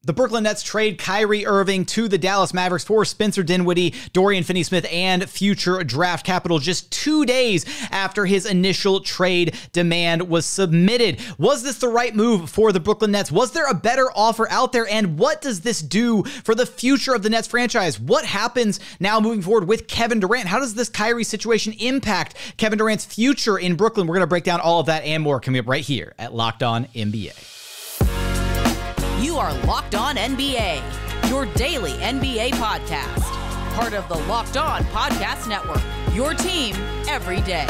The Brooklyn Nets trade Kyrie Irving to the Dallas Mavericks for Spencer Dinwiddie, Dorian Finney-Smith, and future draft capital just 2 days after his initial trade demand was submitted. Was this the right move for the Brooklyn Nets? Was there a better offer out there? And what does this do for the future of the Nets franchise? What happens now moving forward with Kevin Durant? How does this Kyrie situation impact Kevin Durant's future in Brooklyn? We're going to break down all of that and more coming up right here at Locked On NBA. You are Locked On NBA, your daily NBA podcast. Part of the Locked On Podcast Network, your team every day.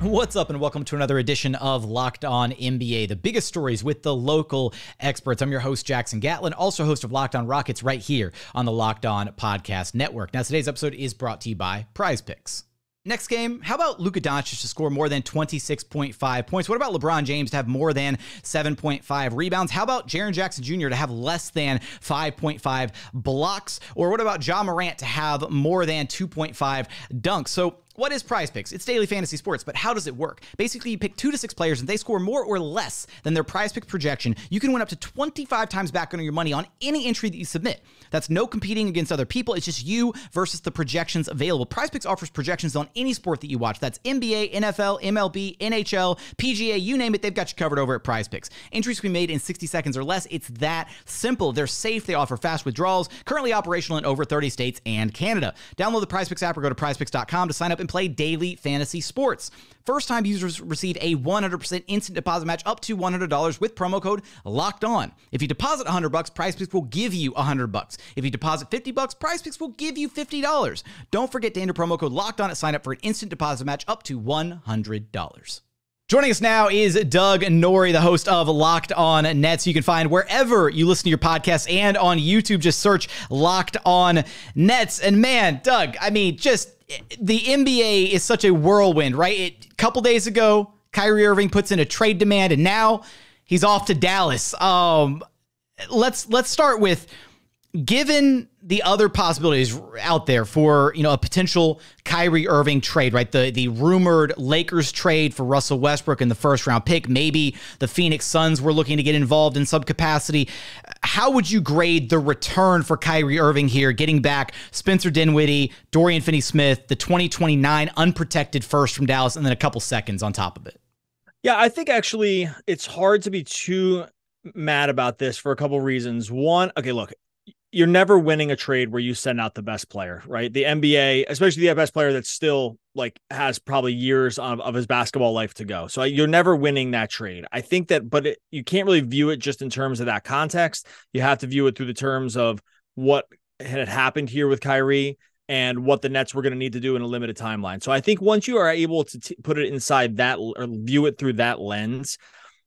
What's up and welcome to another edition of Locked On NBA, the biggest stories with the local experts. I'm your host, Jackson Gatlin, also host of Locked On Rockets right here on the Locked On Podcast Network. Now, today's episode is brought to you by Prize Picks. Next game, how about Luka Doncic to score more than 26.5 points? What about LeBron James to have more than 7.5 rebounds? How about Jaren Jackson Jr. to have less than 5.5 blocks? Or what about Ja Morant to have more than 2.5 dunks? So what is Prize Picks? It's daily fantasy sports, but how does it work? Basically, you pick 2 to 6 players, and they score more or less than their Prize Picks projection. You can win up to 25 times back on your money on any entry that you submit. That's no competing against other people. It's just you versus the projections available. Prize Picks offers projections on any sport that you watch. That's NBA, NFL, MLB, NHL, PGA, you name it, they've got you covered over at Prize Picks. Entries can be made in 60 seconds or less. It's that simple. They're safe. They offer fast withdrawals, currently operational in over 30 states and Canada. Download the Prize Picks app or go to prizepicks.com to sign up and play daily fantasy sports. First-time users receive a 100% instant deposit match up to $100 with promo code Locked On. If you deposit $100, Prize Picks will give you $100. If you deposit $50, Prize Picks will give you $50. Don't forget to enter promo code Locked On and sign up for an instant deposit match up to $100. Joining us now is Doug Norrie, the host of Locked On Nets. You can find wherever you listen to your podcasts and on YouTube. Just search Locked On Nets. And man, Doug, I mean, just the NBA is such a whirlwind, right? A couple days ago, Kyrie Irving puts in a trade demand, and now he's off to Dallas. Let's start with, given the other possibilities out there for, a potential Kyrie Irving trade, right? The rumored Lakers trade for Russell Westbrook in the first round pick. Maybe the Phoenix Suns were looking to get involved in some capacity. How would you grade the return for Kyrie Irving here, getting back Spencer Dinwiddie, Dorian Finney-Smith, the 2029 unprotected first from Dallas, and then a couple seconds on top of it? Yeah, I think actually it's hard to be too mad about this for a couple reasons. One, okay, look, you're never winning a trade where you send out the best player, right? The NBA, especially the best player that still has probably years of his basketball life to go. So you're never winning that trade. I think that, but you can't really view it just in terms of that context. You have to view it through the terms of what had happened here with Kyrie and what the Nets were going to need to do in a limited timeline. So I think once you are able to put it inside that or view it through that lens,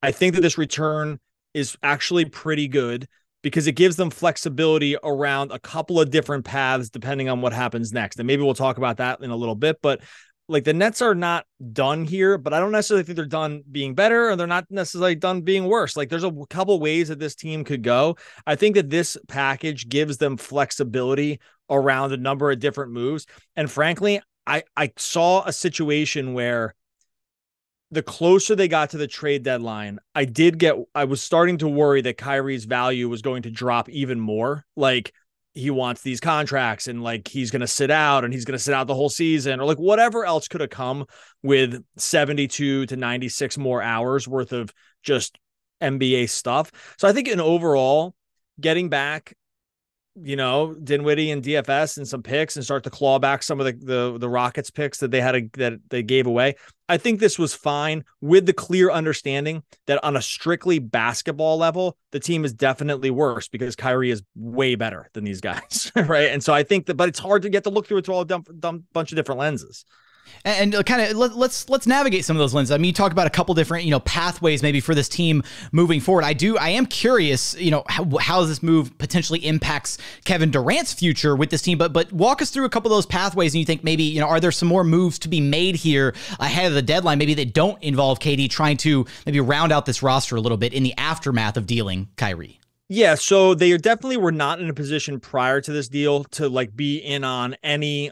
I think that this return is actually pretty good, because it gives them flexibility around a couple of different paths depending on what happens next. And maybe we'll talk about that in a little bit, but the Nets are not done here, but I don't necessarily think they're done being better, or they're not necessarily done being worse. There's a couple ways that this team could go. I think that this package gives them flexibility around a number of different moves. And frankly, I saw a situation where the closer they got to the trade deadline, I was starting to worry that Kyrie's value was going to drop even more. He wants these contracts, and he's going to sit out, and he's going to sit out the whole season, or whatever else could have come with 72 to 96 more hours worth of just NBA stuff. So I think in overall, getting back, Dinwiddie and DFS and some picks and start to claw back some of the Rockets picks that they gave away, I think this was fine, with the clear understanding that on a strictly basketball level, the team is definitely worse because Kyrie is way better than these guys, right? And so I think but it's hard to get to look through it through all a bunch of different lenses. And kind of let's navigate some of those lenses. I mean, you talk about a couple different, pathways maybe for this team moving forward. I am curious, how this move potentially impacts Kevin Durant's future with this team. But walk us through a couple of those pathways, and you think maybe, are there some more moves to be made here ahead of the deadline? Maybe that don't involve KD trying to maybe round out this roster a little bit in the aftermath of dealing Kyrie. Yeah, so they definitely were not in a position prior to this deal to be in on any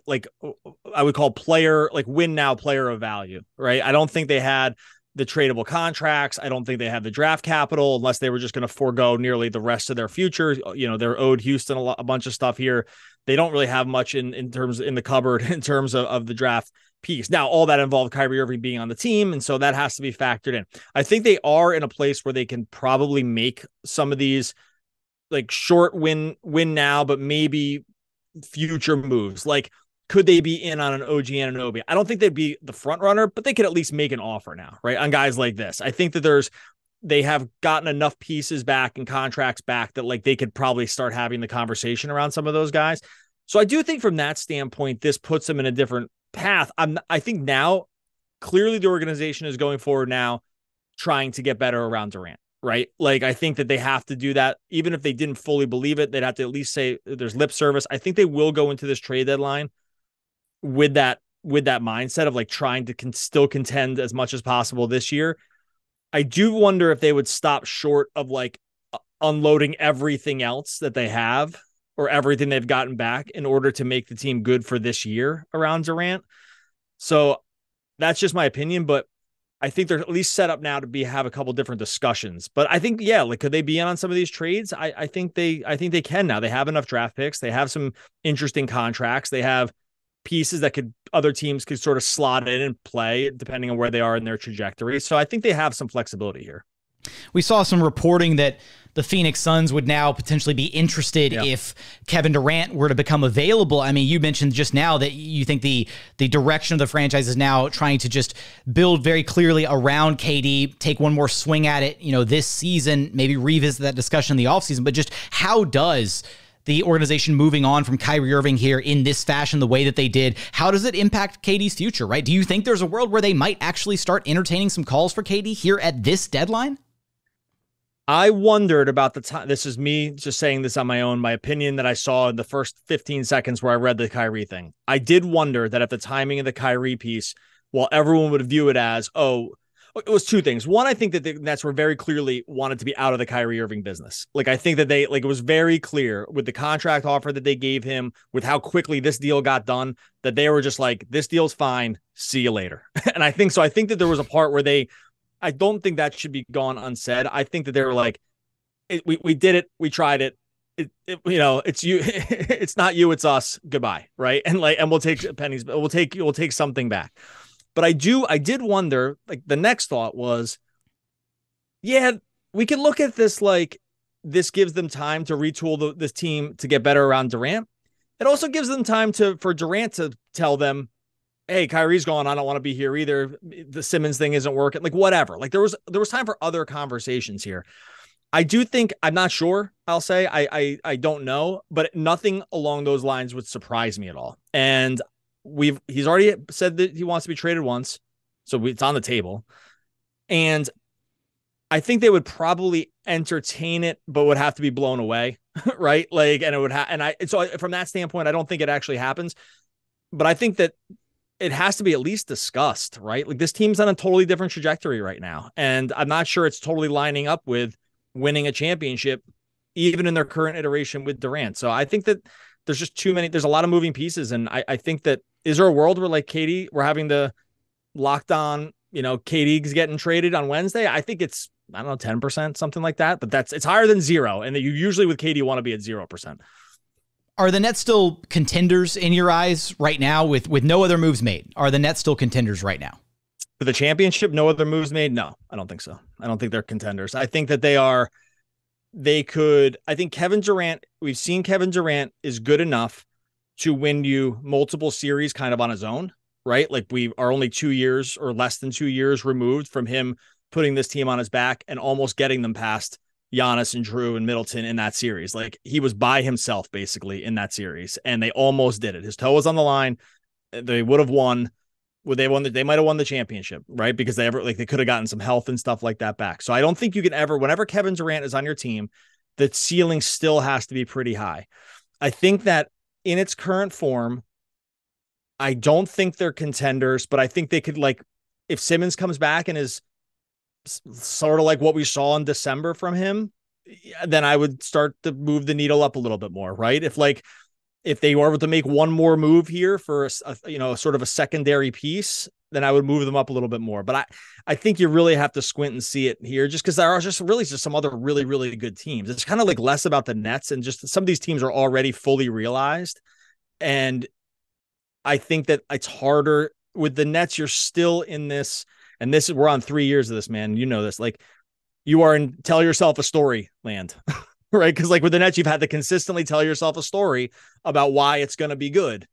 I would call player win now player of value, right? I don't think they had the tradable contracts. I don't think they have the draft capital unless they were just going to forego nearly the rest of their future. You know, they're owed Houston a bunch of stuff here. They don't really have much in terms in the cupboard in terms of the draft piece. Now, all that involved Kyrie Irving being on the team, and so that has to be factored in. I think they are in a place where they can probably make some of these like short win now, but maybe future moves. Like, could they be in on an OG Anunoby? I don't think they'd be the front runner, but they could at least make an offer now, right? On guys like this. I think that they have gotten enough pieces back and contracts back that like they could probably start having the conversation around some of those guys. So I do think from that standpoint, this puts them in a different path. I think now clearly the organization is going forward now trying to get better around Durant, right? Like, I think that they have to do that. Even if they didn't fully believe it, they'd have to at least say there's lip service. I think they will go into this trade deadline with that mindset of like trying to still contend as much as possible this year. I do wonder if they would stop short of like unloading everything else that they have or everything they've gotten back in order to make the team good for this year around Durant. So that's just my opinion, but I think they're at least set up now to have a couple different discussions. But I think, yeah, like, could they be in on some of these trades? I think they can now. They have enough draft picks. They have some interesting contracts. They have pieces that other teams could sort of slot in and play depending on where they are in their trajectory. So I think they have some flexibility here. We saw some reporting that the Phoenix Suns would now potentially be interested if Kevin Durant were to become available. I mean, you mentioned just now that you think the direction of the franchise is now trying to just build very clearly around KD, take one more swing at it, this season, maybe revisit that discussion in the offseason. But just how does the organization moving on from Kyrie Irving here in this fashion, the way that they did, how does it impact KD's future, right? Do you think there's a world where they might actually start entertaining some calls for KD here at this deadline? I wondered about the time. This is me just saying this on my own, my opinion that I saw in the first 15 seconds where I read the Kyrie thing. I did wonder that at the timing of the Kyrie piece, while everyone would view it as, it was two things. One, I think that the Nets were very clearly wanted to be out of the Kyrie Irving business. Like, I think that it was very clear with the contract offer that they gave him, with how quickly this deal got done, that they were just like, this deal's fine. See you later. And I think that there was a part where I don't think that should be gone unsaid. I think that they were like, we did it. We tried it. It's you. It's not you. It's us. Goodbye. Right. And we'll take pennies, but we'll take something back. But I did wonder, like, the next thought was, yeah, we can look at this like this gives them time to retool this team to get better around Durant. It also gives them time for Durant to tell them, hey, Kyrie's gone. I don't want to be here either. The Simmons thing isn't working. Like, whatever. Like, there was time for other conversations here. I do think, I'm not sure, I'll say, I don't know, but nothing along those lines would surprise me at all. And he's already said that he wants to be traded once, so it's on the table. And I think they would probably entertain it, but would have to be blown away, right? Like, and it would so from that standpoint, I don't think it actually happens, but I think that it has to be at least discussed, right? Like, this team's on a totally different trajectory right now, and I'm not sure it's totally lining up with winning a championship, even in their current iteration with Durant. So I think that there's just there's a lot of moving pieces. And I think that, is there a world where, like, we're having the locked on, KD's getting traded on Wednesday? I think it's, I don't know, 10%, something like that, but it's higher than 0. And you usually with KD want to be at 0%. Are the Nets still contenders in your eyes right now with no other moves made? Are the Nets still contenders right now? For the championship, no other moves made? No, I don't think so. I don't think they're contenders. I think that I think Kevin Durant, we've seen Kevin Durant is good enough to win you multiple series kind of on his own, right? Like, we are only 2 years or less than 2 years removed from him putting this team on his back and almost getting them past Giannis and Drew and Middleton in that series. Like, he was by himself basically in that series, and they almost did it. His toe was on the line. They would have won. Would they won? They might have won the championship, right? Because they could have gotten some health and stuff like that back. So I don't think you can whenever Kevin Durant is on your team, the ceiling still has to be pretty high. I think that in its current form, I don't think they're contenders, but I think they could, like, if Simmons comes back and is sort of like what we saw in December from him, then I would start to move the needle up a little bit more, right? If if they were able to make one more move here for sort of a secondary piece, then I would move them up a little bit more. But I think you really have to squint and see it here, just because there are just some other really, really good teams. It's kind of like less about the Nets, and just some of these teams are already fully realized. And I think that it's harder with the Nets. You're still in this, and we're on 3 years of this, man. You know this, like you are in tell yourself a story land, right? Because like with the Nets, you've had to consistently tell yourself a story about why it's going to be good.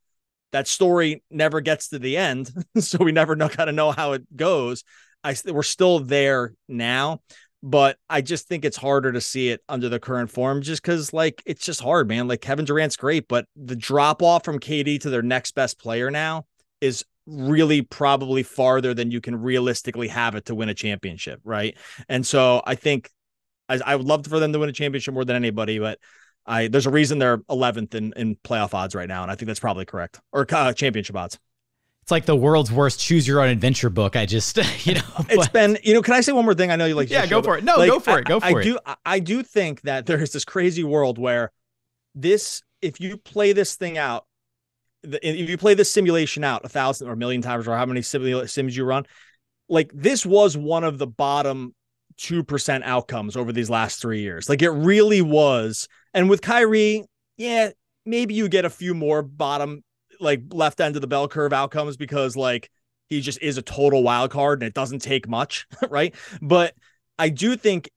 That story never gets to the end, so we never kind of know how it goes. We're still there now, but I just think it's harder to see it under the current form, just because like it's just hard, man. Like Kevin Durant's great, but the drop off from KD to their next best player now is really probably farther than you can realistically have it to win a championship, right? And so I think I would love for them to win a championship more than anybody, but there's a reason they're 11th in playoff odds right now, and I think that's probably correct, or championship odds. It's like the world's worst choose your own adventure book. I just, it's been, can I say one more thing? I know you like, yeah, go for it. No, like, go for it. I do think that there's this crazy world where if you play this thing out, if you play this simulation out 1,000 or 1,000,000 times, or how many sims you run, like this was one of the bottom 2% outcomes over these last 3 years. Like it really was. And with Kyrie, yeah, maybe you get a few more bottom, like left end of the bell curve outcomes, because like he just is a total wild card and it doesn't take much, right? But I do think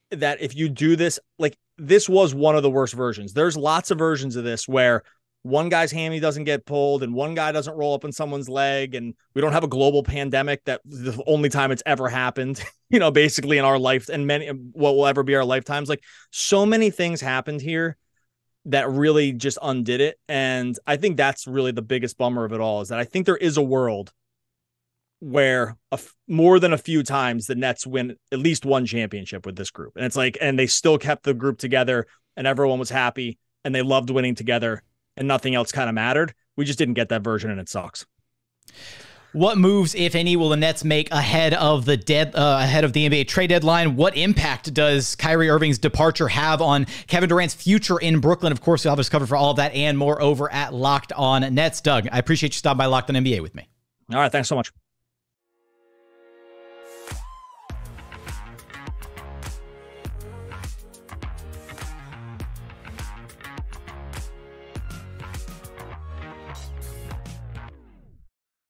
that if you do this, like this was one of the worst versions. There's lots of versions of this where one guy's hammy doesn't get pulled and one guy doesn't roll up on someone's leg, and we don't have a global pandemic. That the only time it's ever happened, basically in our life, and what will ever be our lifetimes. Like so many things happened here that really just undid it. And I think that's really the biggest bummer of it all, is that I think there is a world where more than a few times the Nets win at least one championship with this group. And it's like, and they still kept the group together and everyone was happy and they loved winning together and nothing else kind of mattered. We just didn't get that version, and it sucks. What moves, if any, will the Nets make ahead of the NBA trade deadline? What impact does Kyrie Irving's departure have on Kevin Durant's future in Brooklyn? Of course, we'll have us covered for all of that and more over at Locked On Nets. Doug, I appreciate you stopping by Locked On NBA with me. All right, thanks so much.